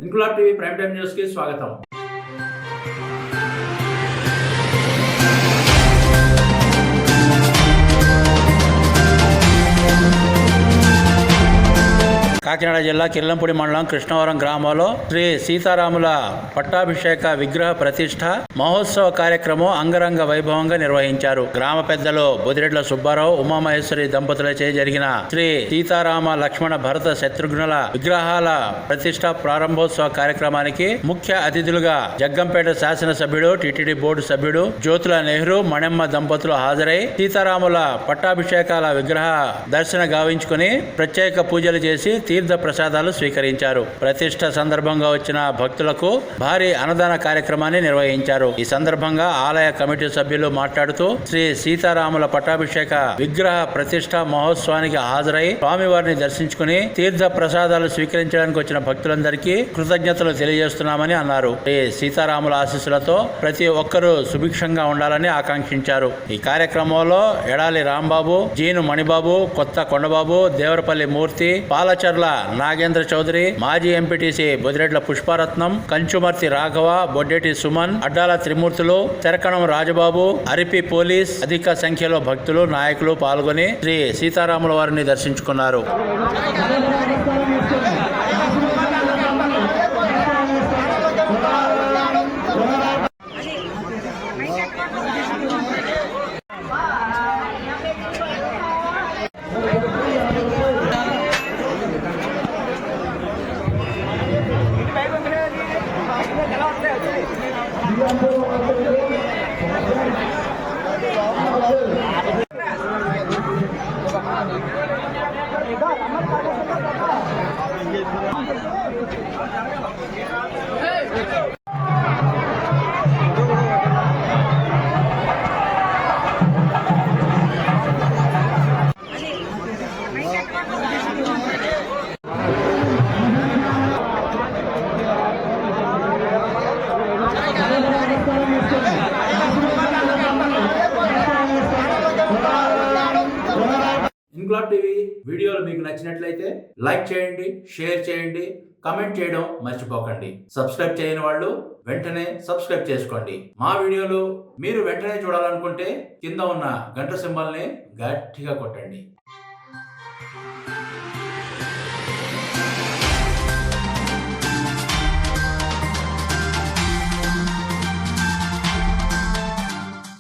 Inquilab TV prime time news కి స్వాగతం. కాకినాడ జిల్లా కిర్లంపూడి మండలం కృష్ణవరం గ్రామంలో శ్రీ సీతారాముల పట్టాభిషేక విగ్రహ ప్రతిష్ఠ మహోత్సవ కార్యక్రమం అంగరంగ వైభవంగా నిర్వహించారు. గ్రామ పెద్దలు బొదిరెడ్ల సుబ్బారావు, ఉమామహేశ్వరి దంపతులచే జరిగిన శ్రీ సీతారామ లక్ష్మణ భరత శత్రుఘ్నుల విగ్రహాల ప్రతిష్ఠ ప్రారంభోత్సవ కార్యక్రమానికి ముఖ్య అతిథులుగా జగ్గంపేట శాసనసభ్యుడు, టీటీడీ బోర్డు సభ్యుడు జ్యోతుల నెహ్రూ, మణెమ్మ దంపతులు హాజరై సీతారాముల పట్టాభిషేకాల విగ్రహ దర్శన గావించుకుని ప్రత్యేక పూజలు చేసి తీర్థ ప్రసాదాలు స్వీకరించారు. ప్రతిష్ఠ సందర్భంగా వచ్చిన భక్తులకు భారీ అన్నదాన కార్యక్రమాన్ని నిర్వహించారు. ఈ సందర్భంగా ఆలయ కమిటీ సభ్యులు మాట్లాడుతూ శ్రీ సీతారాముల పట్టాభిషేక విగ్రహ ప్రతిష్ఠ మహోత్సవానికి హాజరై స్వామివారిని దర్శించుకుని తీర్థ ప్రసాదాలు స్వీకరించడానికి వచ్చిన భక్తులందరికీ కృతజ్ఞతలు తెలియజేస్తున్నామని అన్నారు. శ్రీ సీతారాముల ఆశీస్సులతో ప్రతి ఒక్కరూ సుభిక్షంగా ఉండాలని ఆకాంక్షించారు. ఈ కార్యక్రమంలో ఎడాలి రాంబాబు, జీను మణిబాబు, కొత్త కొండబాబు, దేవరపల్లి మూర్తి, పాలచర్ల నాగేంద్ర చౌదరి, మాజీ ఎంపీటీసీ బొదిరెడ్ల పుష్పరత్నం, కంచుమర్తి రాఘవ, బొడ్డేటి సుమన్, అడ్డాల త్రిమూర్తులు, తెరకణం రాజబాబు, అరిపి పోలీస్ అధిక సంఖ్యలో భక్తులు, నాయకులు పాల్గొని శ్రీ సీతారాముల వారిని దర్శించుకున్నారు. ఇంక్లాబ్ టీవీ వీడియోలు మీకు నచ్చినట్లయితే లైక్ చేయండి, షేర్ చేయండి, కమెంట్ చేయడం మర్చిపోకండి. సబ్స్క్రైబ్ చేయని వాళ్ళు వెంటనే సబ్స్క్రైబ్ చేసుకోండి. మా వీడియోలు మీరు వెంటనే చూడాలనుకుంటే కింద ఉన్న గంట సింబల్ని గట్టిగా కొట్టండి.